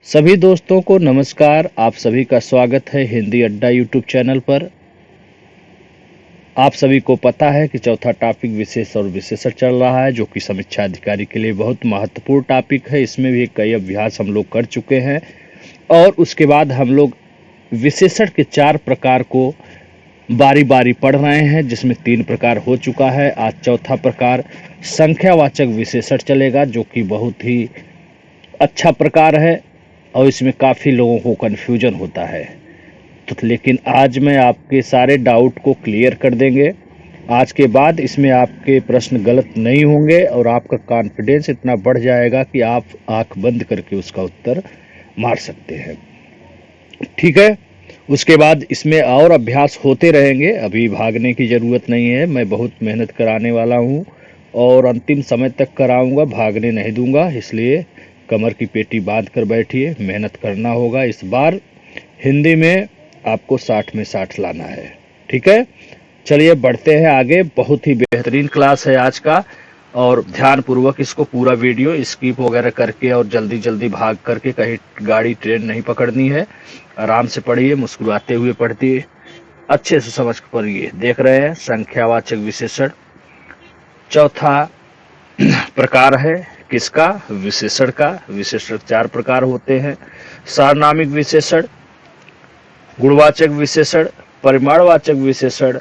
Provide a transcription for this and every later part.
सभी दोस्तों को नमस्कार। आप सभी का स्वागत है हिंदी अड्डा यूट्यूब चैनल पर। आप सभी को पता है कि चौथा टॉपिक विशेष और विशेषण चल रहा है, जो कि समीक्षा अधिकारी के लिए बहुत महत्वपूर्ण टॉपिक है। इसमें भी कई अभ्यास हम लोग कर चुके हैं और उसके बाद हम लोग विशेषण के 4 प्रकार को बारी बारी पढ़ रहे हैं, जिसमें 3 प्रकार हो चुका है। आज चौथा प्रकार संख्यावाचक विशेषण चलेगा, जो कि बहुत ही अच्छा प्रकार है और इसमें काफ़ी लोगों को कन्फ्यूजन होता है। तो लेकिन आज मैं आपके सारे डाउट को क्लियर कर देंगे। आज के बाद इसमें आपके प्रश्न गलत नहीं होंगे और आपका कॉन्फिडेंस इतना बढ़ जाएगा कि आप आंख बंद करके उसका उत्तर मार सकते हैं। ठीक है। उसके बाद इसमें और अभ्यास होते रहेंगे। अभी भागने की ज़रूरत नहीं है। मैं बहुत मेहनत कराने वाला हूँ और अंतिम समय तक कराऊंगा, भागने नहीं दूंगा। इसलिए कमर की पेटी बांध कर बैठिए, मेहनत करना होगा। इस बार हिंदी में आपको 60 में 60 लाना है। ठीक है, चलिए बढ़ते हैं आगे। बहुत ही बेहतरीन क्लास है आज का और ध्यानपूर्वक इसको पूरा वीडियो स्किप वगैरह करके और जल्दी जल्दी भाग करके कहीं गाड़ी ट्रेन नहीं पकड़नी है। आराम से पढ़िए, मुस्कुराते हुए पढ़िए, अच्छे से समझ कर पढ़िए। देख रहे हैं संख्यावाचक विशेषण चौथा प्रकार है। किसका? विशेषण का। विशेषण 4 प्रकार होते हैं। सार्वनामिक विशेषण, गुणवाचक विशेषण, परिमाणवाचक विशेषण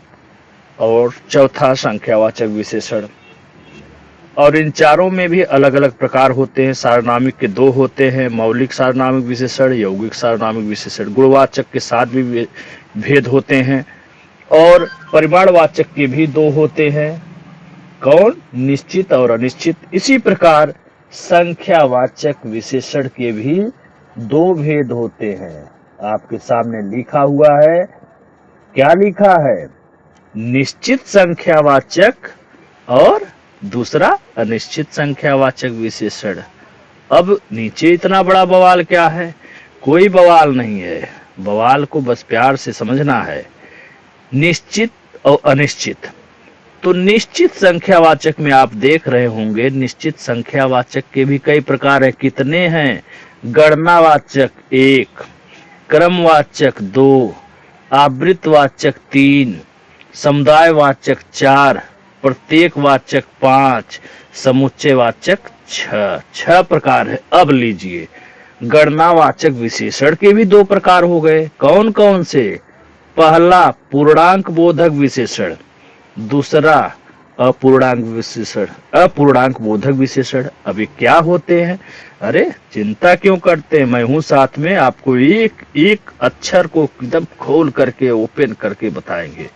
और चौथा संख्यावाचक विशेषण। और इन चारों में भी अलग अलग प्रकार होते हैं। सार्वनामिक के 2 होते हैं, मौलिक सार्वनामिक विशेषण, यौगिक सार्वनामिक विशेषण। गुणवाचक के साथ भी भेद होते हैं और परिमाणवाचक के भी 2 होते हैं। कौन? निश्चित और अनिश्चित। इसी प्रकार संख्यावाचक विशेषण के भी 2 भेद होते हैं। आपके सामने लिखा हुआ है, क्या लिखा है? निश्चित संख्यावाचक और दूसरा अनिश्चित संख्यावाचक विशेषण। अब नीचे इतना बड़ा बवाल क्या है? कोई बवाल नहीं है, बवाल को बस प्यार से समझना है। निश्चित और अनिश्चित। तो निश्चित संख्यावाचक में आप देख रहे होंगे, निश्चित संख्यावाचक के भी कई प्रकार है। कितने हैं? गणनावाचक 1, क्रमवाचक 2, आवृतवाचक 3, समुदायवाचक 4, प्रत्येकवाचक 5, समुच्चयवाचक 6। 6 प्रकार है। अब लीजिए, गणनावाचक विशेषण के भी 2 प्रकार हो गए। कौन कौन से? पहला पूर्णांक बोधक विशेषण, दूसरा अपूर्णांक विशेषण, अपूर्णांक बोधक विशेषण। अभी क्या होते हैं? अरे चिंता क्यों करते हैं, मैं हूं साथ में। आपको एक एक अक्षर को एकदम खोल करके ओपन करके बताएंगे।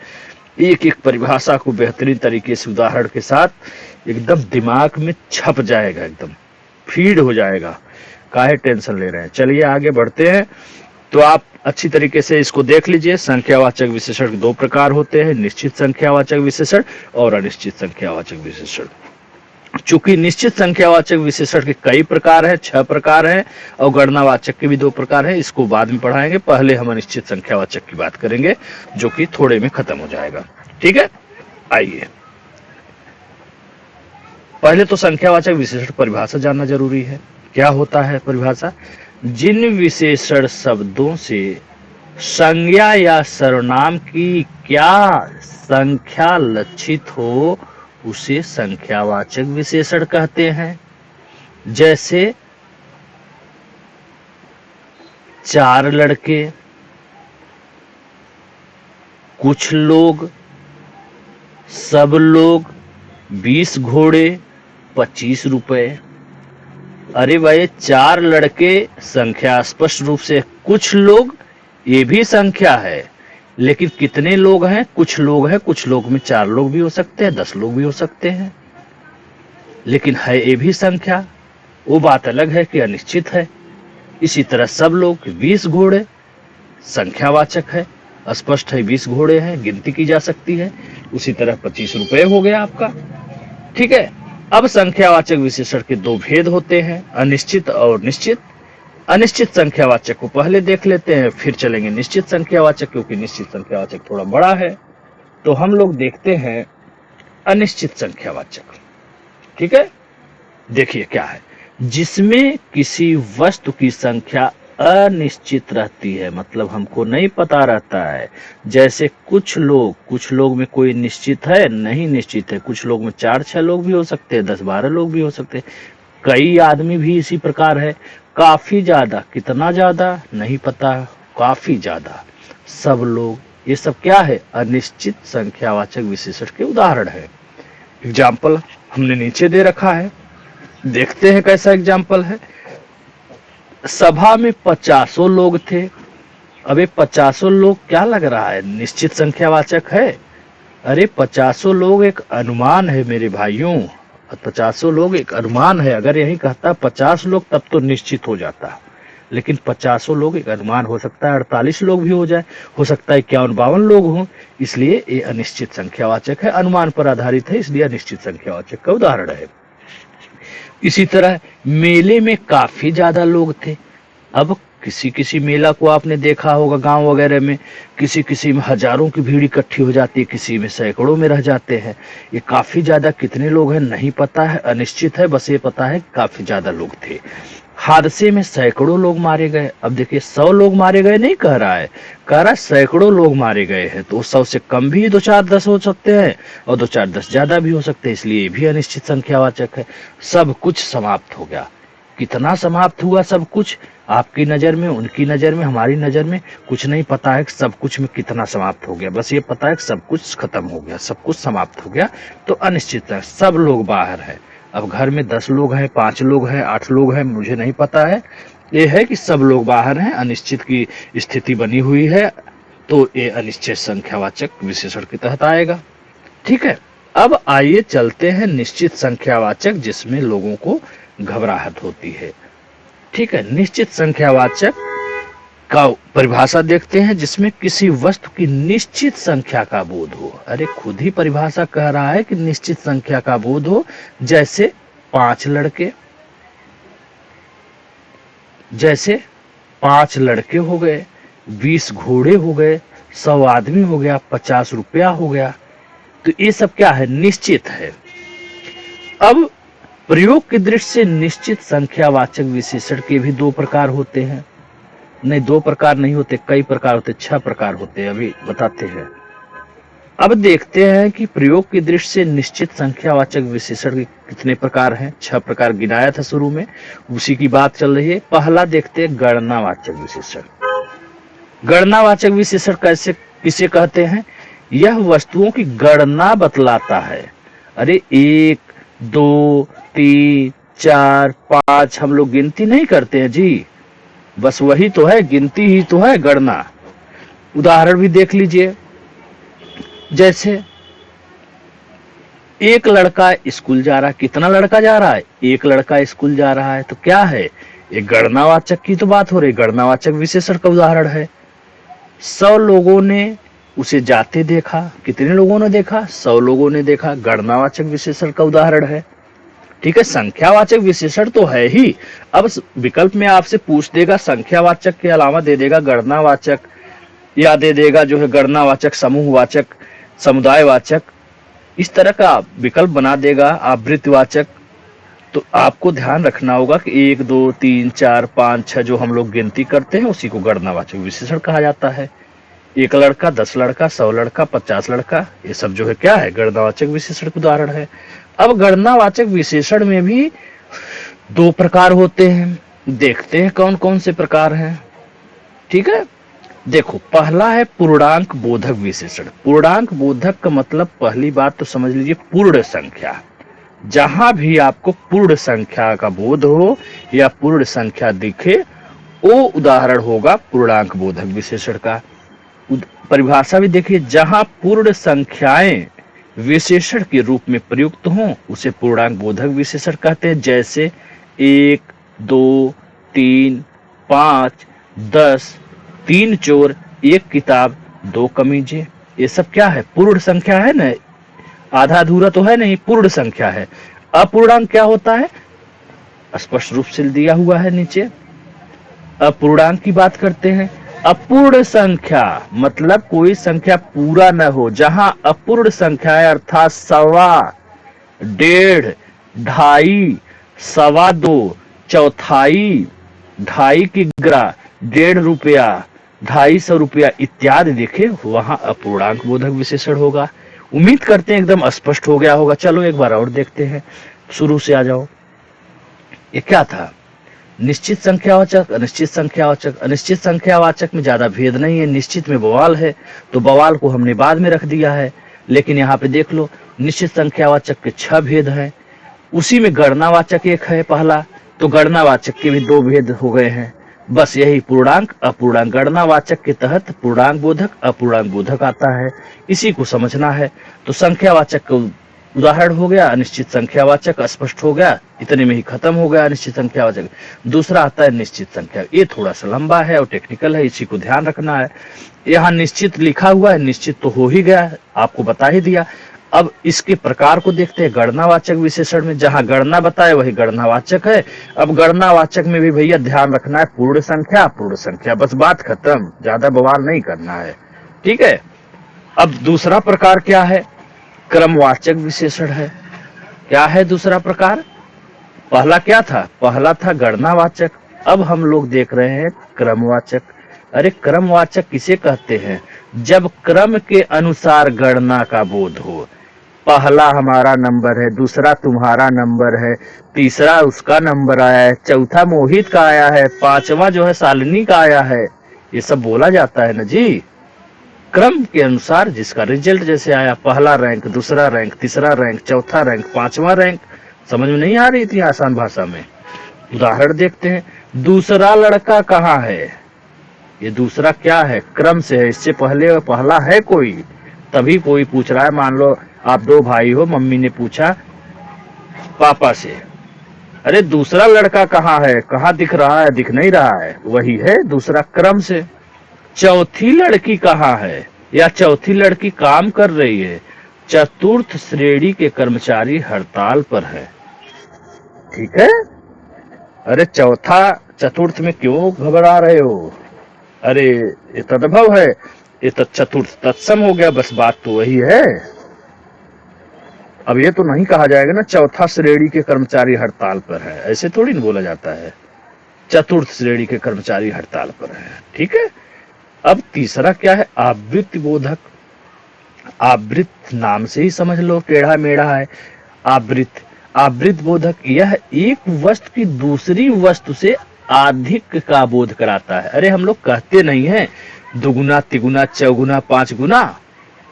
एक एक परिभाषा को बेहतरीन तरीके से उदाहरण के साथ एकदम दिमाग में छप जाएगा, एकदम फीड हो जाएगा। काहे टेंशन ले रहे हैं। चलिए आगे बढ़ते हैं। तो आप अच्छी तरीके से इसको देख लीजिए। संख्यावाचक विशेषण के 2 प्रकार होते हैं, निश्चित संख्यावाचक विशेषण और अनिश्चित संख्यावाचक विशेषण। चूंकि निश्चित संख्यावाचक विशेषण के कई प्रकार हैं, 6 प्रकार हैं और गणनावाचक के भी 2 प्रकार हैं। इसको बाद में पढ़ाएंगे। पहले हम अनिश्चित संख्यावाचक की बात करेंगे, जो कि थोड़े में खत्म हो जाएगा। ठीक है, आइए पहले तो संख्यावाचक विशेषण परिभाषा जानना जरूरी है। क्या होता है परिभाषा? जिन विशेषण शब्दों से संज्ञा या सर्वनाम की क्या संख्या लक्षित हो, उसे संख्यावाचक विशेषण कहते हैं। जैसे 4 लड़के, कुछ लोग, सब लोग, 20 घोड़े, 25 रुपए। अरे भाई, 4 लड़के संख्या स्पष्ट रूप से, कुछ लोग ये भी संख्या है, लेकिन कितने लोग हैं? कुछ लोग हैं। कुछ लोग में 4 लोग भी हो सकते हैं, 10 लोग भी हो सकते हैं, लेकिन है ये भी संख्या। वो बात अलग है कि अनिश्चित है। इसी तरह सब लोग, 20 घोड़े संख्यावाचक है, स्पष्ट है 20 घोड़े हैं, गिनती की जा सकती है। उसी तरह 25 रुपए हो गया आपका। ठीक है। अब संख्यावाचक विशेषण के 2 भेद होते हैं, अनिश्चित और निश्चित। अनिश्चित संख्यावाचक को पहले देख लेते हैं, फिर चलेंगे निश्चित संख्यावाचक, क्योंकि निश्चित संख्यावाचक थोड़ा बड़ा है। तो हम लोग देखते हैं अनिश्चित संख्यावाचक। ठीक है, देखिए क्या है। जिसमें किसी वस्तु की संख्या अनिश्चित रहती है, मतलब हमको नहीं पता रहता है। जैसे कुछ लोग में कोई निश्चित है, नहीं निश्चित है। कुछ लोग में 4-6 लोग भी हो सकते हैं, 10-12 लोग भी हो सकते हैं। कई आदमी भी इसी प्रकार है। काफी ज्यादा, कितना ज्यादा नहीं पता, काफी ज्यादा, सब लोग, ये सब क्या है? अनिश्चित संख्यावाचक विशेषण के उदाहरण है। एग्जाम्पल हमने नीचे दे रखा है, देखते हैं कैसा एग्जाम्पल है। सभा में 50 लोग थे। अबे 50 लोग क्या लग रहा है? निश्चित संख्यावाचक है? अरे 50 लोग एक अनुमान है मेरे भाइयों, 50 लोग एक अनुमान है। अगर यही कहता 50 लोग तब तो निश्चित हो जाता, लेकिन 50 लोग एक अनुमान हो सकता है, 48 लोग भी हो जाए, हो सकता है 51-52 लोग हों। इसलिए ये अनिश्चित संख्यावाचक है, अनुमान पर आधारित है, इसलिए अनिश्चित संख्यावाचक का उदाहरण है। इसी तरह मेले में काफी ज्यादा लोग थे। अब किसी किसी मेला को आपने देखा होगा गांव वगैरह में, किसी किसी में हजारों की भीड़ इकट्ठी हो जाती है, किसी में सैकड़ों में रह जाते हैं। ये काफी ज्यादा कितने लोग हैं नहीं पता है, अनिश्चित है, बस ये पता है काफी ज्यादा लोग थे। हादसे में सैकड़ों लोग मारे गए। अब देखिए 100 लोग मारे गए नहीं कह रहा है, कह रहा है सैकड़ों लोग मारे गए हैं। तो 100 से कम भी 2-4-10 हो सकते हैं और 2-4-10 ज्यादा भी हो सकते हैं, इसलिए भी अनिश्चित संख्यावाचक है। सब कुछ समाप्त हो गया। कितना समाप्त हुआ सब कुछ? आपकी नजर में, उनकी नजर में, हमारी नजर में कुछ नहीं पता है कि सब कुछ में कितना समाप्त हो गया। बस ये पता है कि सब कुछ खत्म हो गया, सब कुछ समाप्त हो गया। तो अनिश्चित है, सब लोग बाहर है। अब घर में 10 लोग हैं, 5 लोग हैं, 8 लोग हैं, मुझे नहीं पता है। ये है कि सब लोग बाहर हैं, अनिश्चित की स्थिति बनी हुई है। तो ये अनिश्चित संख्यावाचक विशेषण के तहत आएगा। ठीक है, अब आइए चलते हैं निश्चित संख्यावाचक जिसमें लोगों को घबराहट होती है। ठीक है, निश्चित संख्यावाचक का परिभाषा देखते हैं जिसमें किसी वस्तु की निश्चित संख्या का बोध हो। अरे खुद ही परिभाषा कह रहा है कि निश्चित संख्या का बोध हो। जैसे 5 लड़के, जैसे 5 लड़के हो गए, 20 घोड़े हो गए, 100 आदमी हो गया, 50 रुपया हो गया। तो ये सब क्या है? निश्चित है। अब प्रयोग की दृष्टि से निश्चित संख्यावाचक विशेषण के भी 2 प्रकार होते हैं। नहीं, 2 प्रकार नहीं होते, कई प्रकार होते, 6 प्रकार होते हैं, अभी बताते हैं। अब देखते हैं कि प्रयोग की दृष्टि से निश्चित संख्यावाचक विशेषण के कितने प्रकार हैं। 6 प्रकार गिनाया था शुरू में, उसी की बात चल रही है। पहला देखते हैं गणनावाचक विशेषण। गणनावाचक विशेषण कैसे, किसे कहते हैं? यह वस्तुओं की गणना बतलाता है। अरे 1, 2, 3, 4, 5 हम लोग गिनती नहीं करते हैं जी, बस वही तो है, गिनती ही तो है गणना। उदाहरण भी देख लीजिए। जैसे एक लड़का स्कूल जा रहा है। कितना लड़का जा रहा है? एक लड़का स्कूल जा रहा है। तो क्या है? एक गणनावाचक की तो बात हो रही, गणनावाचक विशेषण का उदाहरण है। 100 लोगों ने उसे जाते देखा। कितने लोगों ने देखा? 100 लोगों ने देखा। गणनावाचक विशेषण का उदाहरण है। ठीक है, संख्यावाचक विशेषण तो है ही। अब विकल्प में आपसे पूछ देगा संख्यावाचक के अलावा दे देगा गणनावाचक, या दे देगा जो है गणनावाचक, समूहवाचक, समुदायवाचक, इस तरह का विकल्प बना देगा, आवृत्तिवाचक। तो आपको ध्यान रखना होगा कि 1, 2, 3, 4, 5, 6 जो हम लोग गिनती करते हैं उसी को गणनावाचक विशेषण कहा जाता है। 1 लड़का, 10 लड़का, 100 लड़का, 50 लड़का, ये सब जो है क्या है? गणनावाचक विशेषण का उदाहरण है। अब गणनावाचक विशेषण में भी 2 प्रकार होते हैं। देखते हैं कौन कौन से प्रकार हैं। ठीक है, देखो पहला है पूर्णांक बोधक विशेषण। पूर्णांक बोधक का मतलब, पहली बात तो समझ लीजिए, पूर्ण संख्या। जहां भी आपको पूर्ण संख्या का बोध हो या पूर्ण संख्या दिखे, वो उदाहरण होगा पूर्णांक बोधक विशेषण का। परिभाषा भी देखिए, जहां पूर्ण संख्याएं विशेषण के रूप में प्रयुक्त हों उसे पूर्णांक बोधक विशेषण कहते हैं। जैसे 1, 2, 3, 5, 10, 3 चोर, 1 किताब, 2 कमीजें। ये सब क्या है? पूर्ण संख्या है ना, आधा अधूरा तो है नहीं, पूर्ण संख्या है। अपूर्णांक क्या होता है? स्पष्ट रूप से दिया हुआ है नीचे। अपूर्णांक की बात करते हैं। अपूर्ण संख्या मतलब कोई संख्या पूरा न हो। जहां अपूर्ण संख्या है अर्थात 1.25, 1.5, 2.5, 2.25, 2.5 की ग्रा, ₹1.50, ₹250 इत्यादि देखे, वहां अपूर्णांक बोधक विशेषण होगा। उम्मीद करते हैं एकदम स्पष्ट हो गया होगा। चलो एक बार और देखते हैं, शुरू से आ जाओ। ये क्या था? निश्चित संख्यावाचक, अनिश्चित संख्यावाचक। अनिश्चित संख्यावाचक में ज्यादा भेद नहीं है, निश्चित में बवाल है, तो बवाल को हमने बाद में रख दिया है। लेकिन यहाँ पे देख लो, निश्चित संख्यावाचक के 6 भेद हैं, उसी में गणनावाचक एक है पहला, तो गणनावाचक के भी 2 भेद हो गए हैं। बस यही पूर्णांक अपूर्णांक, गणनावाचक के तहत पूर्णांक बोधक अपूर्णांक बोधक आता है, इसी को समझना है। तो संख्यावाचक को उदाहरण हो गया, अनिश्चित संख्यावाचक स्पष्ट हो गया, इतने में ही खत्म हो गया अनिश्चित संख्यावाचक। दूसरा आता है निश्चित संख्या, ये थोड़ा सा लंबा है और टेक्निकल है, इसी को ध्यान रखना है। यहाँ निश्चित लिखा हुआ है, निश्चित तो हो ही गया, आपको बता ही दिया। अब इसके प्रकार को देखते हैं गणनावाचक विशेषण में, जहां गणना बताए वही गणनावाचक है। अब गणनावाचक में भी भैया ध्यान रखना है, पूर्ण संख्या अपूर्ण संख्या, बस बात खत्म, ज्यादा बवाल नहीं करना है, ठीक है। अब दूसरा प्रकार क्या है? क्रमवाचक विशेषण है। क्या है दूसरा प्रकार? पहला क्या था? पहला था गणनावाचक, अब हम लोग देख रहे हैं क्रमवाचक। अरे क्रमवाचक किसे कहते हैं? जब क्रम के अनुसार गणना का बोध हो। पहला हमारा नंबर है, दूसरा तुम्हारा नंबर है, तीसरा उसका नंबर आया है, चौथा मोहित का आया है, पांचवा जो है शालिनी का आया है, ये सब बोला जाता है ना जी। क्रम के अनुसार जिसका रिजल्ट जैसे आया, पहला रैंक, दूसरा रैंक, तीसरा रैंक, चौथा रैंक, पांचवा रैंक। समझ में नहीं आ रही इतनी आसान भाषा में? उदाहरण देखते हैं। दूसरा लड़का कहाँ है? ये दूसरा क्या है? क्रम से है, इससे पहले पहला है कोई, तभी कोई पूछ रहा है। मान लो आप 2 भाई हो, मम्मी ने पूछा पापा से, अरे दूसरा लड़का कहाँ है? कहाँ दिख रहा है? दिख नहीं रहा है, वही है दूसरा, क्रम से। चौथी लड़की कहाँ है? या चौथी लड़की काम कर रही है? चतुर्थ श्रेणी के कर्मचारी हड़ताल पर है, ठीक है। अरे चौथा चतुर्थ में क्यों घबरा रहे हो? अरे ये तद्भव है, ये तो चतुर्थ तत्सम हो गया, बस बात तो वही है। अब ये तो नहीं कहा जाएगा ना चौथा श्रेणी के कर्मचारी हड़ताल पर है, ऐसे थोड़ी ना बोला जाता है। चतुर्थ श्रेणी के कर्मचारी हड़ताल पर है, ठीक है। अब तीसरा क्या है? आवृत्ति बोधक। आवृत नाम से ही समझ लो टेढ़ा मेढ़ा है। आवृत, आवृत बोधक यह एक वस्तु की दूसरी वस्तु से अधिक का बोध कराता है। अरे हम लोग कहते नहीं है दुगुना तिगुना चौगुना पांच गुना,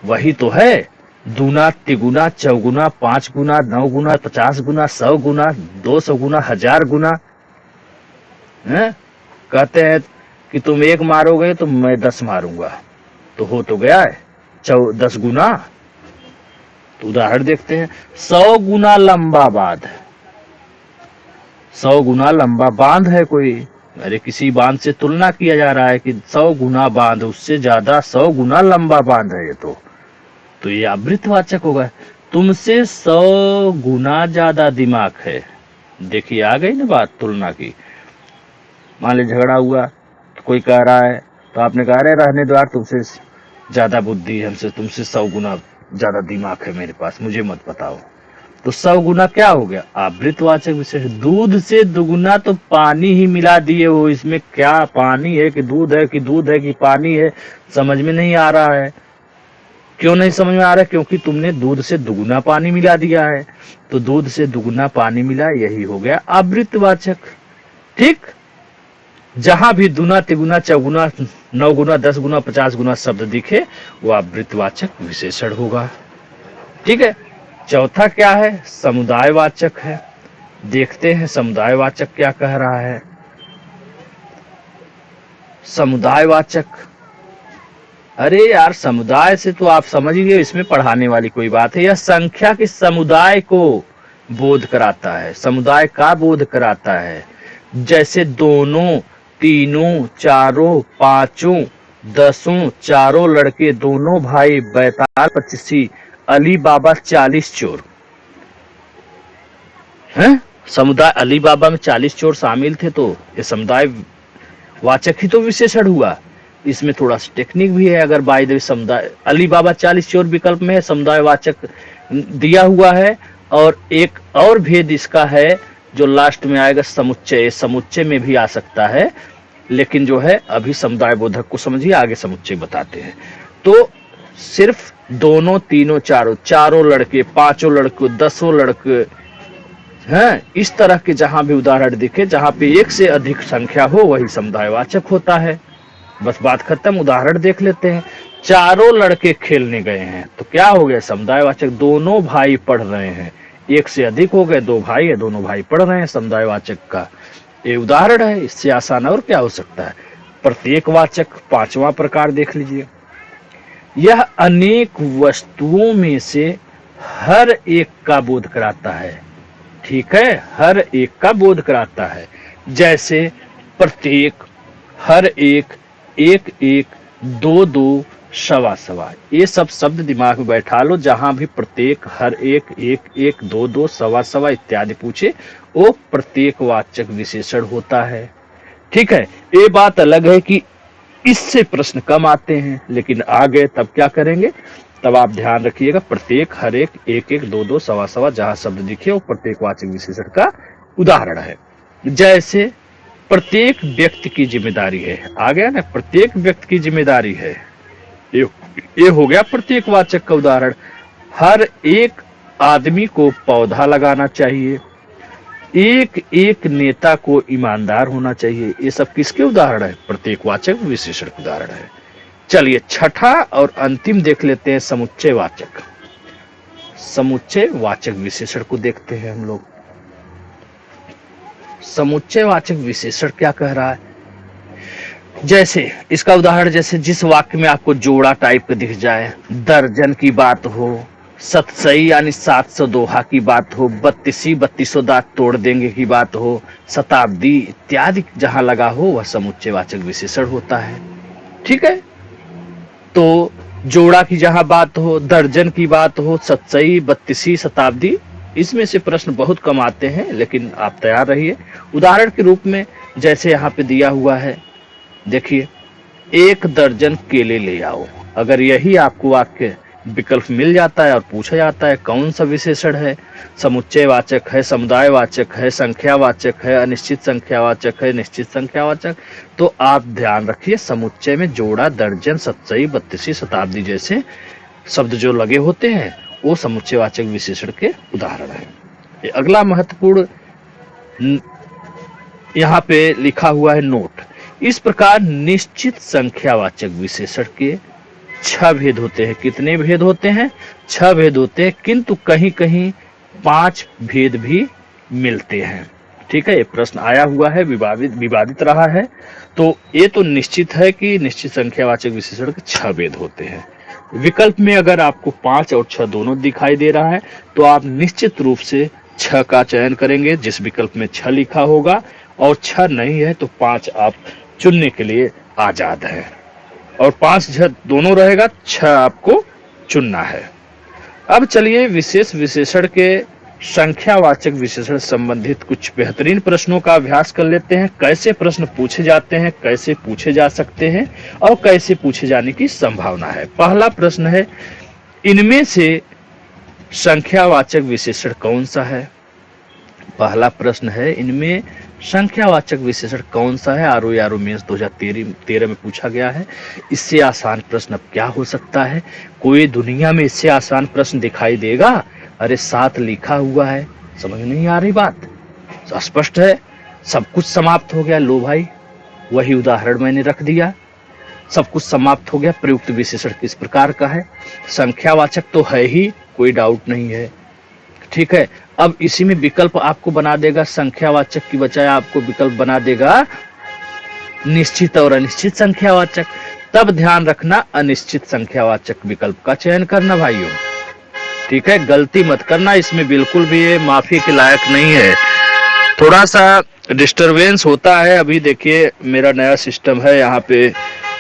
वही तो है। दूना तिगुना चौगुना 5 गुना 9 गुना 50 गुना 100 गुना 200 गुना 1000 गुना है? कहते हैं कि तुम 1 मारोगे तो मैं 10 मारूंगा, तो हो तो गया है 10 गुना। तो उदाहरण देखते हैं। 100 गुना लंबा बांध, 100 गुना लंबा बांध है कोई, अरे किसी बांध से तुलना किया जा रहा है कि 100 गुना बांध, उससे ज्यादा 100 गुना लंबा बांध है ये तो ये आवृतवाचक होगा। तुमसे 100 गुना ज्यादा दिमाग है। देखिए आ गई ना बात तुलना की। मान ली झगड़ा हुआ, तो कोई कह रहा है, तो आपने कहा अरे रहने दो यार, तुमसे ज्यादा बुद्धि है, हमसे तुमसे 100 गुना ज्यादा दिमाग है मेरे पास, मुझे मत बताओ। तो 100 गुना क्या हो गया? आवृतवाचक विशेष। दूध से दुगुना तो पानी ही मिला दिए हो, इसमें क्या पानी है कि दूध है, कि दूध है कि पानी है, समझ में नहीं आ रहा है। क्यों नहीं समझ में आ रहा है? क्योंकि तुमने दूध से दुगुना पानी मिला दिया है। तो दूध से दुगुना पानी मिला, यही हो गया आवृतवाचक, ठीक। जहां भी दुना तिगुना चौगुना 9 गुना 10 गुना 50 गुना शब्द दिखे, वो आवृतवाचक विशेषण होगा, ठीक है। चौथा क्या है? समुदायवाचक है। देखते हैं समुदायवाचक क्या कह रहा है। समुदायवाचक, अरे यार समुदाय से तो आप समझ गए, इसमें पढ़ाने वाली कोई बात है। यह संख्या के समुदाय को बोध कराता है, समुदाय का बोध कराता है। जैसे दोनों, तीनों, चारों, पांचों, 10, चारों लड़के, दोनों भाई, बैताल 25, अली बाबा 40 चोर हैं। समुदाय, अली बाबा में 40 चोर शामिल थे, तो ये समुदाय वाचक ही तो विशेषण हुआ। इसमें थोड़ा सा टेक्निक भी है। अगर बाय द वे समुदाय, अली बाबा 40 चोर विकल्प में है, समुदाय वाचक दिया हुआ है। और एक और भेद इसका है जो लास्ट में आएगा, समुच्चय। समुच्चय में भी आ सकता है, लेकिन जो है अभी समुदाय बोधक को समझिए, आगे समुच्चय बताते हैं। तो सिर्फ दोनों, तीनों, चारों लड़के, पांचों लड़के, 10 लड़के हैं, इस तरह के जहां भी उदाहरण दिखे जहां पे एक से अधिक संख्या हो वही समुदायवाचक होता है। बस बात खत्म। उदाहरण देख लेते हैं। चारों लड़के खेलने गए हैं तो क्या हो गया, समुदायवाचक। दोनों भाई पढ़ रहे हैं, एक से अधिक हो गए, 2 भाई है, दोनों भाई पढ़ रहे हैं, समुदायवाचक का ये उदाहरण है। इससे आसान और क्या हो सकता है। प्रत्येकवाचक, 5वां प्रकार देख लीजिए। यह अनेक वस्तुओं में से हर एक का बोध कराता है। ठीक है, हर एक का बोध कराता है। जैसे प्रत्येक, हर एक, एक एक, दो दो, सवा सवा, ये सब शब्द दिमाग में बैठा लो। जहां भी प्रत्येक, हर एक, एक एक, दो दो, सवा सवा इत्यादि पूछे वो प्रत्येकवाचक विशेषण होता है। ठीक है, ये बात अलग है कि इससे प्रश्न कम आते हैं, लेकिन आ गए तब क्या करेंगे, तब आप ध्यान रखिएगा। प्रत्येक, हर एक, एक एक, दो दो, सवा सवा, जहां शब्द दिखे वो प्रत्येकवाचक विशेषण का उदाहरण है। जैसे प्रत्येक व्यक्ति की जिम्मेदारी है, आ गया ना, प्रत्येक व्यक्ति की जिम्मेदारी है, ये हो गया प्रत्येकवाचक का उदाहरण। हर एक आदमी को पौधा लगाना चाहिए, एक एक नेता को ईमानदार होना चाहिए, ये सब किसके उदाहरण है, प्रत्येकवाचक विशेषण के उदाहरण है। चलिए छठा और अंतिम देख लेते हैं, समुच्चयवाचक। समुच्चयवाचक विशेषण को देखते हैं हम लोग। समुच्चयवाचक विशेषण क्या कह रहा है, जैसे इसका उदाहरण, जैसे जिस वाक्य में आपको जोड़ा टाइप का दिख जाए, दर्जन की बात हो, सतसई यानी 700 दोहा की बात हो, 3200 दांत तोड़ देंगे की बात हो, शताब्दी इत्यादि जहां लगा हो वह समुच्चयवाचक विशेषण होता है। ठीक है, तो जोड़ा की जहां बात हो, दर्जन की बात हो, सतसई, 32वीं शताब्दी, इसमें से प्रश्न बहुत कम आते हैं, लेकिन आप तैयार रहिए। उदाहरण के रूप में जैसे यहाँ पे दिया हुआ है, देखिए, 1 दर्जन केले ले आओ। अगर यही आपको वाक्य विकल्प मिल जाता है और पूछा जाता है कौन सा विशेषण है, समुच्चयवाचक है, समुदायवाचक है, संख्यावाचक है, अनिश्चित संख्यावाचक है, निश्चित संख्यावाचक, तो आप ध्यान रखिए समुच्चय में जोड़ा, दर्जन, सतसई, 32वीं शताब्दी जैसे शब्द जो लगे होते हैं वो समुच्चयवाचक विशेषण के उदाहरण है। अगला महत्वपूर्ण यहाँ पे लिखा हुआ है नोट। इस प्रकार निश्चित संख्यावाचक विशेषण के 6 भेद होते हैं। कितने भेद होते हैं, 6 भेद होते हैं, किंतु कहीं कहीं 5 भेद भी मिलते हैं। ठीक है, ये प्रश्न आया हुआ है, विवादित रहा है। तो ये तो निश्चित है कि निश्चित संख्यावाचक विशेषण के 6 भेद होते हैं। विकल्प में अगर आपको 5 और 6 दोनों दिखाई दे रहा है तो आप निश्चित रूप से 6 का चयन करेंगे, जिस विकल्प में 6 लिखा होगा, और 6 नहीं है तो 5 आप चुनने के लिए आजाद है, और 5 6 दोनों रहेगा, 6 आपको चुनना है। अब चलिए विशेष विशेषण के संख्यावाचक विशेषण संबंधित कुछ बेहतरीन प्रश्नों का अभ्यास कर लेते हैं। कैसे प्रश्न पूछे जाते हैं, कैसे पूछे जा सकते हैं और कैसे पूछे जाने की संभावना है। पहला प्रश्न है, इनमें से संख्यावाचक विशेषण कौन सा है। पहला प्रश्न है, इनमें संख्यावाचक विशेषण कौन सा है। आरओ मेंस 2013 में पूछा गया है। इससे आसान प्रश्न अब क्या हो सकता है, कोई दुनिया में इससे आसान प्रश्न दिखाई देगा। अरे 7 लिखा हुआ है, समझ नहीं आ रही बात, स्पष्ट है, सब कुछ समाप्त हो गया। लो भाई, वही उदाहरण मैंने रख दिया, सब कुछ समाप्त हो गया। प्रयुक्त विशेषण किस प्रकार का है, संख्यावाचक तो है ही, कोई डाउट नहीं है। ठीक है, अब इसी में विकल्प आपको बना देगा, संख्यावाचक की बजाय आपको विकल्प बना देगा निश्चित और अनिश्चित संख्यावाचक। तब ध्यान रखना, अनिश्चित संख्यावाचक विकल्प का चयन करना भाइयों। ठीक है, गलती मत करना, इसमें बिल्कुल भी ये माफी के लायक नहीं है। थोड़ा सा डिस्टरबेंस होता है। अभी देखिए मेरा नया सिस्टम है, यहाँ पे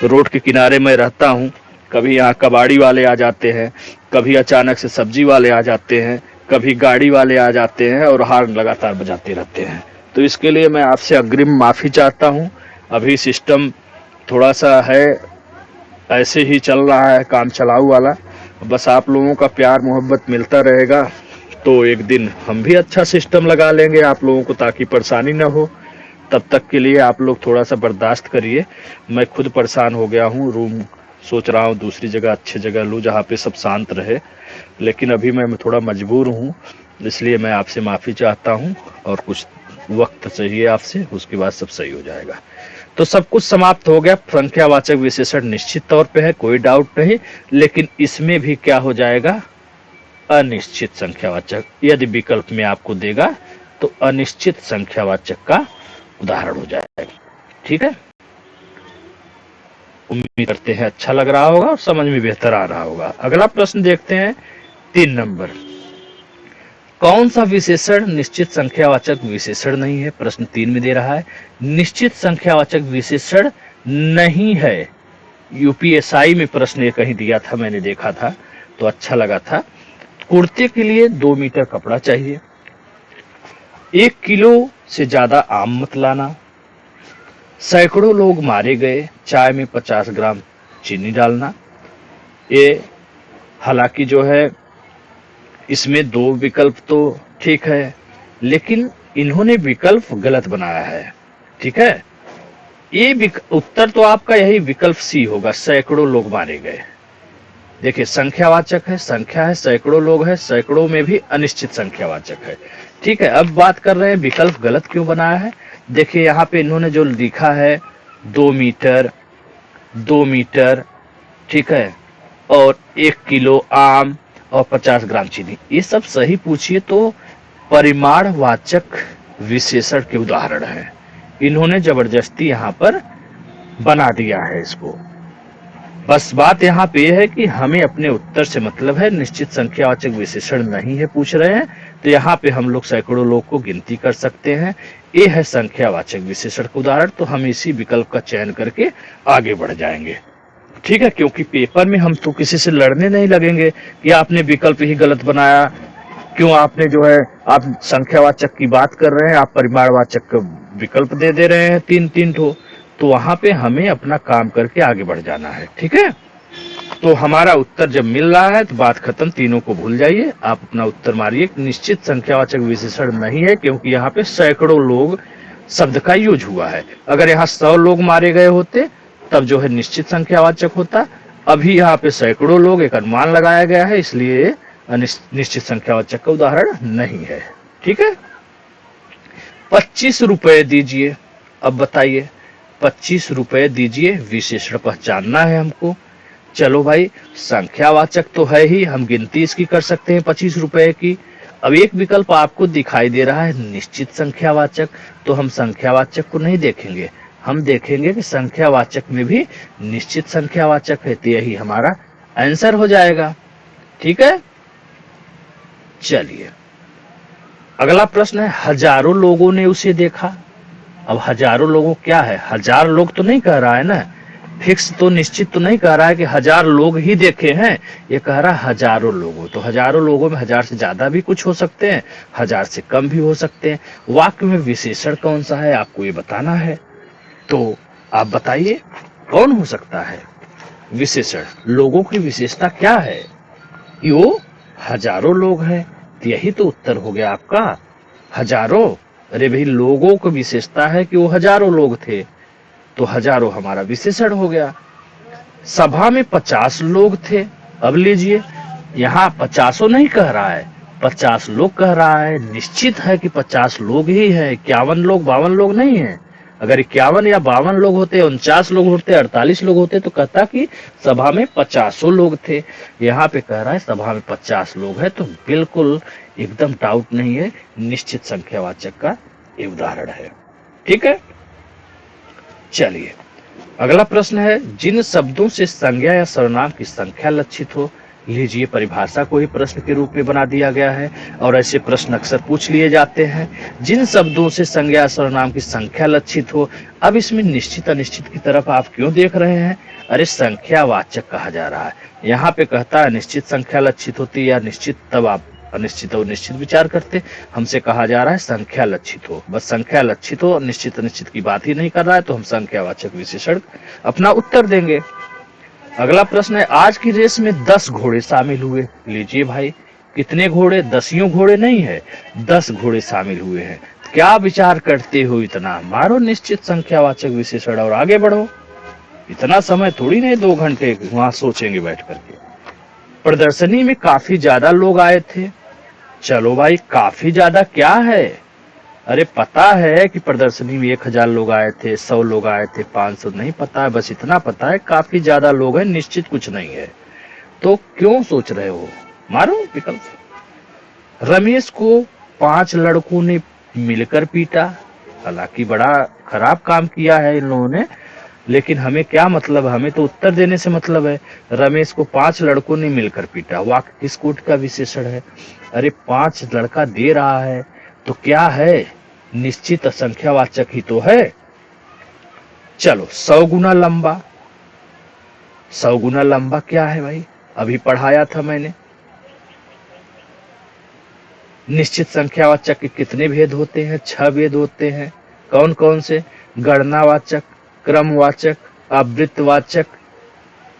रोड के किनारे में रहता हूँ, कभी यहाँ कबाड़ी वाले आ जाते हैं, कभी अचानक से सब्जी वाले आ जाते हैं, कभी गाड़ी वाले आ जाते हैं और हॉर्न लगातार बजाते रहते हैं। तो इसके लिए मैं आपसे अग्रिम माफी चाहता हूँ। अभी सिस्टम थोड़ा सा है, ऐसे ही चल रहा है, काम चलाऊ वाला। बस आप लोगों का प्यार मोहब्बत मिलता रहेगा तो एक दिन हम भी अच्छा सिस्टम लगा लेंगे आप लोगों को, ताकि परेशानी न हो। तब तक के लिए आप लोग थोड़ा सा बर्दाश्त करिए। मैं खुद परेशान हो गया हूँ। रूम सोच रहा हूँ दूसरी जगह, अच्छी जगह लूँ जहाँ पे सब शांत रहे, लेकिन अभी मैं थोड़ा मजबूर हूँ, इसलिए मैं आपसे माफ़ी चाहता हूँ और कुछ वक्त चाहिए आपसे, उसके बाद सब सही हो जाएगा। तो सब कुछ समाप्त हो गया। संख्यावाचक विशेषण निश्चित तौर पे है, कोई डाउट नहीं, लेकिन इसमें भी क्या हो जाएगा, अनिश्चित संख्यावाचक। यदि विकल्प में आपको देगा तो अनिश्चित संख्यावाचक का उदाहरण हो जाएगा। ठीक है, उम्मीद करते हैं अच्छा लग रहा होगा और समझ में बेहतर आ रहा होगा। अगला प्रश्न देखते हैं 3 नंबर। कौन सा विशेषण निश्चित संख्यावाचक विशेषण नहीं है? प्रश्न 3 में दे रहा है निश्चित संख्यावाचक विशेषण नहीं है। यूपीएसआई में प्रश्न ये कहीं दिया था, मैंने देखा था तो अच्छा लगा था। कुर्ते के लिए 2 मीटर कपड़ा चाहिए, 1 किलो से ज्यादा आम मत लाना, सैकड़ों लोग मारे गए, चाय में 50 ग्राम चीनी डालना। ये हालांकि जो है इसमें 2 विकल्प तो ठीक है, लेकिन इन्होंने विकल्प गलत बनाया है। ठीक है, ये उत्तर तो आपका यही विकल्प सी होगा, सैकड़ों लोग मारे गए। देखिए संख्यावाचक है, संख्या है, सैकड़ों लोग है, सैकड़ों में भी अनिश्चित संख्यावाचक है। ठीक है, अब बात कर रहे हैं विकल्प गलत क्यों बनाया है। देखिए यहाँ पे इन्होंने जो लिखा है 2 मीटर, 2 मीटर, ठीक है, और 1 किलो आम और 50 ग्राम चीनी, ये सब सही पूछिए तो परिमाणवाचक विशेषण के उदाहरण है। इन्होंने जबरदस्ती यहाँ पर बना दिया है इसको। बस बात यहाँ पे है कि हमें अपने उत्तर से मतलब है, निश्चित संख्यावाचक विशेषण नहीं है पूछ रहे हैं, तो यहाँ पे हम लोग सैकड़ों लोग को गिनती कर सकते हैं। ये है संख्यावाचक विशेषण का उदाहरण, तो हम इसी विकल्प का चयन करके आगे बढ़ जाएंगे। ठीक है, क्योंकि पेपर में हम तो किसी से लड़ने नहीं लगेंगे कि आपने विकल्प ही गलत बनाया, क्यों आपने जो है आप संख्यावाचक की बात कर रहे हैं, आप परिमाणवाचक विकल्प दे रहे हैं 3-3 ठो। तो वहां पे हमें अपना काम करके आगे बढ़ जाना है। ठीक है, तो हमारा उत्तर जब मिल रहा है तो बात खत्म, तीनों को भूल जाइए, आप अपना उत्तर मारिए। निश्चित संख्यावाचक विशेषण नहीं है, क्योंकि यहाँ पे सैकड़ों लोग शब्द का यूज हुआ है। अगर यहाँ 100 लोग मारे गए होते तब जो है निश्चित संख्यावाचक होता। अभी यहाँ पे सैकड़ों लोग, एक अनुमान लगाया गया है, इसलिए निश्चित संख्यावाचक का उदाहरण नहीं है। ठीक है, 25 रुपए दीजिए। अब बताइए, 25 रुपए दीजिए, विशेषण पहचानना है हमको। चलो भाई, संख्यावाचक तो है ही, हम गिनती इसकी कर सकते हैं 25 रुपए की। अब एक विकल्प आपको दिखाई दे रहा है निश्चित संख्यावाचक, तो हम संख्यावाचक को नहीं देखेंगे, हम देखेंगे कि संख्यावाचक में भी निश्चित संख्यावाचक है, तो यही हमारा आंसर हो जाएगा। ठीक है, चलिए अगला प्रश्न है, हजारों लोगों ने उसे देखा। अब हजारों लोगों क्या है, 1000 लोग तो नहीं कह रहा है ना, फिक्स तो निश्चित तो नहीं कह रहा है कि 1000 लोग ही देखे हैं, ये कह रहा है हजारों लोगों। तो हजारों लोगों में 1000 से ज्यादा भी कुछ हो सकते हैं, 1000 से कम भी हो सकते हैं। वाक्य में विशेषण कौन सा है आपको ये बताना है, तो आप बताइए कौन हो सकता है विशेषण। लोगों की विशेषता क्या है, यो हजारों लोग हैं, तो यही तो उत्तर हो गया आपका, हजारों। अरे भाई, लोगों की विशेषता है कि वो हजारों लोग थे, तो हजारों हमारा विशेषण हो गया। सभा में 50 लोग थे। अब लीजिए, यहाँ 50 नहीं कह रहा है, 50 लोग कह रहा है। निश्चित है कि 50 लोग ही है, 51 लोग 52 लोग नहीं है। अगर 51 या 52 लोग होते, 49 लोग होते, 48 लोग होते, तो कहता कि सभा में 50 लोग थे। यहाँ पे कह रहा है सभा में 50 लोग है, तो बिल्कुल एकदम डाउट नहीं है, निश्चित संख्यावाचक का ये उदाहरण है। ठीक है, चलिए अगला प्रश्न है, जिन शब्दों से संज्ञा या सर्वनाम की संख्या लक्षित हो। लीजिए, परिभाषा को ही प्रश्न के रूप में बना दिया गया है और ऐसे प्रश्न अक्सर पूछ लिए जाते हैं। जिन शब्दों से संज्ञा या सर्वनाम की संख्या लक्षित हो। अब इसमें निश्चित अनिश्चित की तरफ आप क्यों देख रहे हैं, अरे संख्यावाचक कहा जा रहा है। यहाँ पे कहता है निश्चित संख्या लक्षित होती है या निश्चित, तब आप अनिश्चित और निश्चित विचार करते। हमसे कहा जा रहा है संख्या लक्षित हो, बस संख्या लक्षित हो, निश्चित अनिश्चित की बात ही नहीं कर रहा है, तो हम संख्यावाचक विशेषण अपना उत्तर देंगे। अगला प्रश्न है, आज की रेस में 10 घोड़े शामिल हुए। लीजिए भाई, कितने घोड़े, 10 घोड़े नहीं है, 10 घोड़े शामिल हुए हैं, क्या विचार करते हो इतना, मारो निश्चित संख्यावाचक विशेषण और आगे बढ़ो। इतना समय थोड़ी नहीं 2 घंटे वहां सोचेंगे बैठ करके। प्रदर्शनी में काफी ज्यादा लोग आए थे। चलो भाई, काफी ज्यादा क्या है, अरे पता है कि प्रदर्शनी में 1000 लोग आए थे, 100 लोग आए थे, 500 नहीं पता है, बस इतना पता है काफी ज्यादा लोग हैं, निश्चित कुछ नहीं है। तो क्यों सोच रहे हो, मारो विकल्प। रमेश को 5 लड़कों ने मिलकर पीटा। हालांकि बड़ा खराब काम किया है इन लोगों ने, लेकिन हमें क्या मतलब, हमें तो उत्तर देने से मतलब है। रमेश को 5 लड़कों ने मिलकर पीटा, वाक्य किस कोटि का विशेषण है। अरे 5 लड़का दे रहा है तो क्या है, निश्चित संख्यावाचक ही तो है। चलो 100 गुना लंबा, 100 गुना लंबा क्या है भाई, अभी पढ़ाया था मैंने। निश्चित संख्यावाचक के कितने भेद होते हैं, 6 भेद होते हैं। कौन कौन से, गणनावाचक, क्रमवाचक, आवृत्तवाचक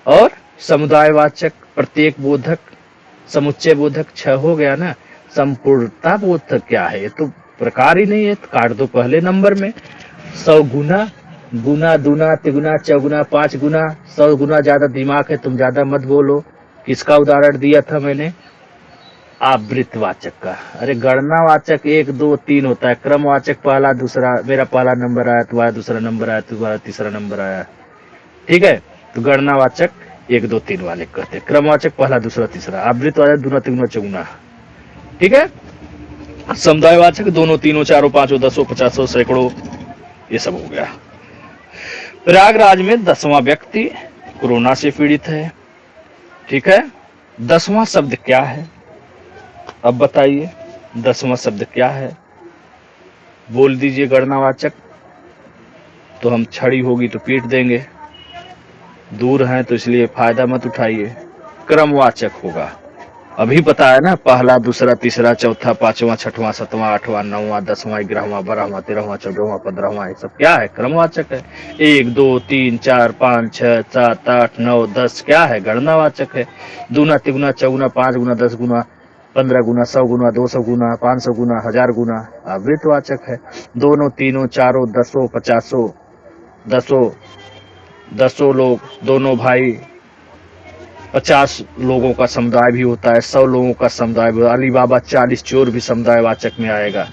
और समुदायवाचक, प्रत्येक बोधक, समुच्चय बोधक। 6 हो गया ना। संपूर्णता बोधक क्या है, ये तो प्रकार ही नहीं है, काट दो पहले नंबर में। 100 गुना, गुना दुना तिगुना चौगुना 5 गुना। 100 गुना ज्यादा दिमाग है, तुम ज्यादा मत बोलो। किसका उदाहरण दिया था मैंने, आवृत्तवाचक का। अरे गणनावाचक 1 2 3 होता है, क्रमवाचक पहला दूसरा, मेरा पहला नंबर आया, तुम्हारा दूसरा नंबर आया, तुम्हारा तीसरा नंबर आया, ठीक है। तो गणनावाचक 1 2 3 वाले कहते हैं, क्रमवाचक पहला दूसरा तीसरा, आवृत्तवाचक दुना तिगुना चौगुना, ठीक है। समुदायवाचक दोनों तीनों चारों पांचों 10 50 सैकड़ों, ये सब हो गया। प्रयागराज में 10वां व्यक्ति कोरोना से पीड़ित है, ठीक है। 10वां शब्द क्या है, अब बताइए 10वां शब्द क्या है, बोल दीजिए गणनावाचक। तो हम छड़ी होगी तो पीट देंगे, दूर हैं तो इसलिए फायदा मत उठाइए। क्रमवाचक होगा, अभी पता है ना, पहला दूसरा तीसरा चौथा पांचवा छठवां सातवां आठवां नौवां 10वां 11वां 12वां 13वां 14वां 15वां, ये सब क्या है, क्रमवाचक है। 1 2 3 4 5 6 7 8 9 10 क्या है, गणनावाचक है। दूना तिगुना चौगुना 5 गुना 10 गुना 15 गुना 100 गुना 200 गुना 500 गुना 1000 गुना, आवृत्तवाचक है। दोनों तीनों चारों 10 50 10 लोग, दोनों भाई, 50 लोगों का समुदाय भी होता है, 100 लोगों का समुदाय भी, अली बाबा 40 चोर भी समुदायवाचक में आएगा।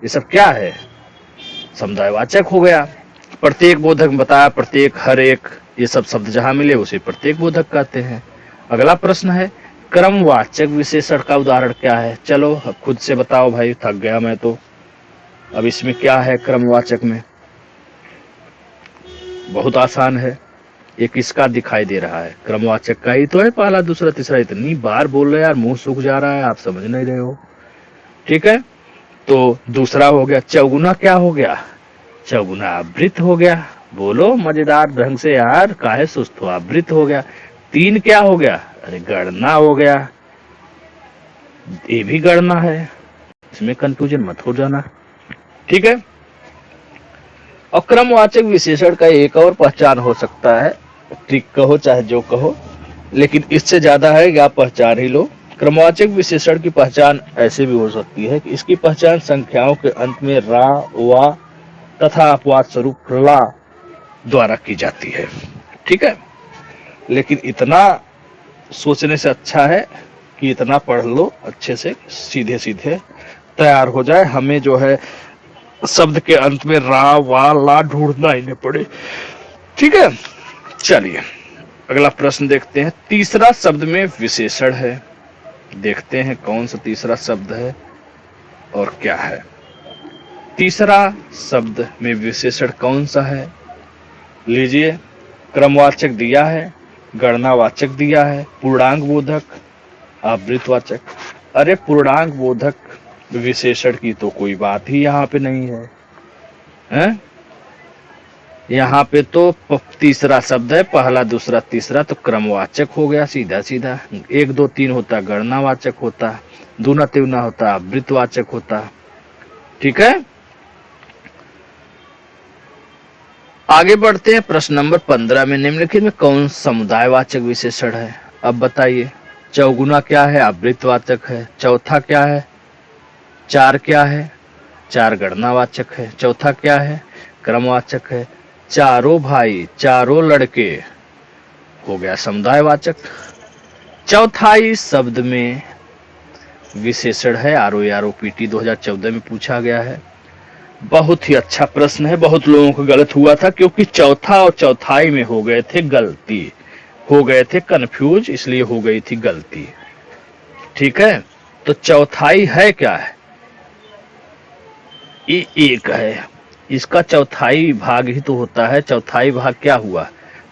ये सब क्या है, समुदायवाचक हो गया। प्रत्येक बोधक बताया, प्रत्येक, हर एक, ये सब शब्द जहां मिले उसे प्रत्येक बोधक कहते हैं। अगला प्रश्न है, क्रमवाचक विशेषण का उदाहरण क्या है। चलो खुद से बताओ भाई, थक गया मैं तो। अब इसमें क्या है क्रमवाचक में, बहुत आसान है, ये किसका दिखाई दे रहा है, क्रमवाचक का ही तो है, पहला दूसरा तीसरा। इतनी बार बोल रहे यार, मुंह सूख जा रहा है, आप समझ नहीं रहे हो, ठीक है। तो दूसरा हो गया चौगुना, क्या हो गया, चौगुना आवृत हो गया। बोलो मजेदार ढंग से यार, काहे सुस्त हो, आवृत हो गया। 3 क्या हो गया, अरे गणना हो गया, ये भी गणना है, इसमें कंफ्यूजन मत हो जाना, ठीक है। और क्रमवाचक विशेषण का एक और पहचान हो सकता है, ट्रिक कहो चाहे जो कहो, लेकिन इससे ज्यादा है कि आप पहचान ही लो। क्रमवाचक विशेषण की पहचान ऐसे भी हो सकती है कि इसकी पहचान संख्याओं के अंत में रा वा तथा अपवाद स्वरूप ला द्वारा की जाती है, ठीक है। लेकिन इतना सोचने से अच्छा है कि इतना पढ़ लो अच्छे से, सीधे सीधे तैयार हो जाए, हमें जो है शब्द के अंत में रा वा ला ढूंढना ही नहीं पड़े, ठीक है। चलिए अगला प्रश्न देखते हैं। तीसरा शब्द में विशेषण है, देखते हैं कौन सा तीसरा शब्द है और क्या है। तीसरा शब्द में विशेषण कौन सा है, लीजिए। क्रमवाचक दिया है, गणनावाचक दिया है, पूर्णांक बोधक, आवृत्तवाचक। अरे पूर्णांक बोधक विशेषण की तो कोई बात ही यहाँ पे नहीं है, हैं? यहाँ पे तो तीसरा शब्द है, पहला दूसरा तीसरा, तो क्रमवाचक हो गया सीधा सीधा। 1 2 3 होता गणनावाचक होता, दूना तिगुना होता आवृत्तवाचक होता, ठीक है। आगे बढ़ते हैं, प्रश्न नंबर 15 में निम्नलिखित में कौन समुदायवाचक विशेषण है, अब बताइए। चौगुना क्या है, आवृत्तवाचक है। चौथा क्या है, 4 क्या है, 4 गणनावाचक है। चौथा क्या है? क्रमवाचक है। चारों भाई, चारों लड़के हो गया समुदायवाचक। चौथाई शब्द में विशेषण है। ROAROPT 2014 में पूछा गया है। बहुत ही अच्छा प्रश्न है। बहुत लोगों को गलत हुआ था क्योंकि चौथा और चौथाई में हो गए थे गलती, हो गए थे कंफ्यूज, इसलिए हो गई थी गलती। ठीक है, तो चौथाई है क्या है? ये एक है, इसका चौथाई भाग ही तो होता है। चौथाई भाग क्या हुआ?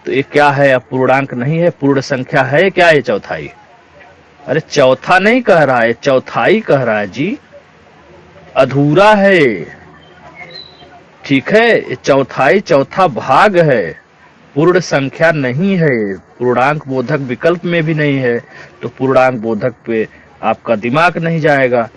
तो ये क्या है? अपूर्णांक नहीं है, पूर्ण संख्या है क्या ये चौथाई? अरे चौथा नहीं कह रहा है, चौथाई कह रहा है जी, अधूरा है। ठीक है, ये चौथाई चौथा भाग है, पूर्ण संख्या नहीं है, पूर्णांक बोधक विकल्प में भी नहीं है। तो पूर्णांक बोधक पे आपका दिमाग नहीं जाएगा,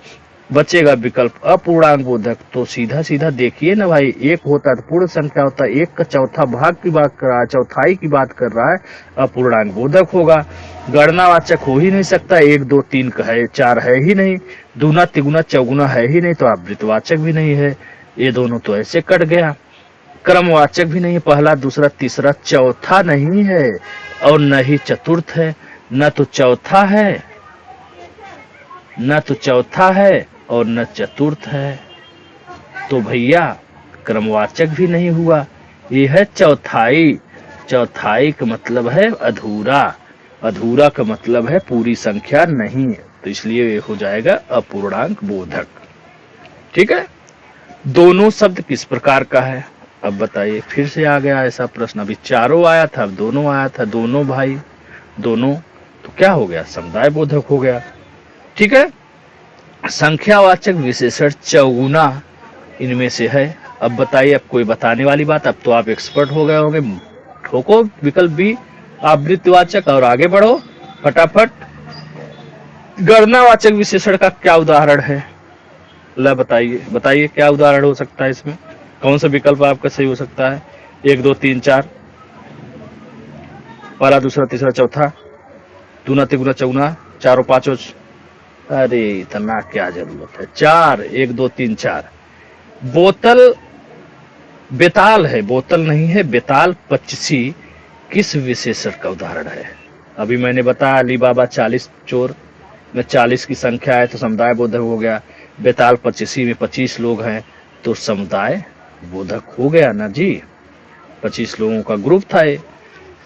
बचेगा विकल्प अपूर्णांक बोधक। तो सीधा सीधा देखिए ना भाई, एक होता है तो पूर्ण संख्या होता है, एक का चौथा भाग की बात कर रहा है, चौथाई की बात कर रहा है, अपूर्णांक बोधक होगा। गणनावाचक हो ही नहीं सकता, 1 2 3 है, 4 है ही नहीं, दूना तिगुना चौगुना है ही नहीं, तो आवृतवाचक भी नहीं है। ये दोनों तो ऐसे कट गया। क्रमवाचक भी नहीं, पहला दूसरा तीसरा चौथा नहीं है, और न ही चतुर्थ है। न तो चौथा है, न तो चौथा है और न चतुर्थ है, तो भैया क्रमवाचक भी नहीं हुआ। ये है चौथाई। चौथाई का मतलब है अधूरा, अधूरा का मतलब है पूरी संख्या नहीं, तो इसलिए ये हो जाएगा अपूर्णांक बोधक। ठीक है, दोनों शब्द किस प्रकार का है? अब बताइए, फिर से आ गया ऐसा प्रश्न। अभी चारों आया था, अब दोनों आया था, दोनों भाई, दोनों, तो क्या हो गया? समुदाय बोधक हो गया। ठीक है, संख्यावाचक विशेषण चौगुना इनमें से है। अब बताइए, अब कोई बताने वाली बात? अब तो आप एक्सपर्ट हो गए होंगे। ठोको विकल्प बी आवृत्तिवाचक और आगे बढ़ो फटाफट। गणनावाचक विशेषण का क्या उदाहरण है? ला बताइए, बताइए क्या उदाहरण हो सकता है इसमें? कौन सा विकल्प आपका सही हो सकता है? 1 2 3 4, पहला दूसरा तीसरा चौथा, दूना तिगुना चौगुना, चारों पांचों। अरे इतना क्या जरूरत है? 4 1 2 3 4। बोतल बेताल है, बोतल नहीं है, बेताल पच्चीसी किस विशेषण का उदाहरण है? अभी मैंने बताया अली बाबा 40 चोर में 40 की संख्या है तो समुदाय बोधक हो गया। बेताल पच्चीसी में 25 लोग हैं तो समुदाय बोधक हो गया ना जी। 25 लोगों का ग्रुप था ये,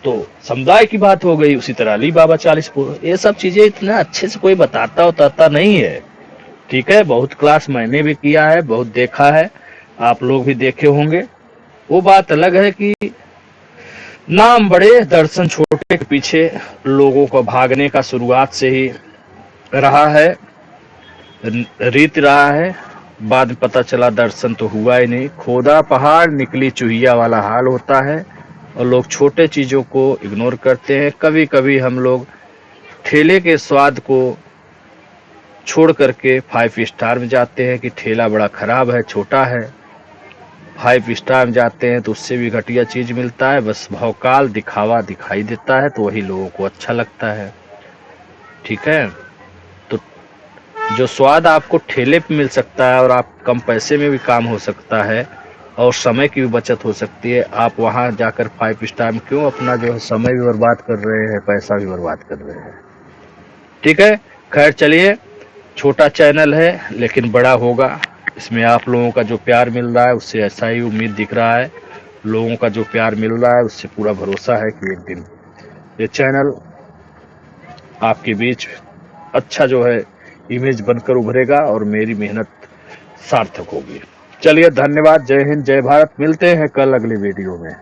तो समुदाय की बात हो गई। उसी तरह अली बाबा 40, ये सब चीजें इतना अच्छे से कोई बताता नहीं है। ठीक है, बहुत क्लास मैंने भी किया है, बहुत देखा है, आप लोग भी देखे होंगे। वो बात अलग है कि नाम बड़े दर्शन छोटे के पीछे लोगों को भागने का शुरुआत से ही रहा है, रीत रहा है। बाद में पता चला दर्शन तो हुआ ही नहीं, खोदा पहाड़ निकली चूहिया वाला हाल होता है। और लोग छोटे चीजों को इग्नोर करते हैं। कभी कभी हम लोग ठेले के स्वाद को छोड़ करके 5 स्टार में जाते हैं कि ठेला बड़ा खराब है, छोटा है। 5 स्टार में जाते हैं तो उससे भी घटिया चीज मिलता है, बस भौकाल दिखावा दिखाई देता है, तो वही लोगों को अच्छा लगता है। ठीक है, तो जो स्वाद आपको ठेले पे मिल सकता है और आप कम पैसे में भी काम हो सकता है और समय की भी बचत हो सकती है, आप वहां जाकर 5 स्टार में क्यों अपना जो है समय भी बर्बाद कर रहे हैं, पैसा भी बर्बाद कर रहे हैं? ठीक है, खैर चलिए, छोटा चैनल है लेकिन बड़ा होगा। इसमें आप लोगों का जो प्यार मिल रहा है उससे ऐसा ही उम्मीद दिख रहा है। लोगों का जो प्यार मिल रहा है उससे पूरा भरोसा है कि एक दिन ये चैनल आपके बीच अच्छा जो है इमेज बनकर उभरेगा और मेरी मेहनत सार्थक होगी। चलिए धन्यवाद, जय हिंद, जय भारत। मिलते हैं कल अगली वीडियो में।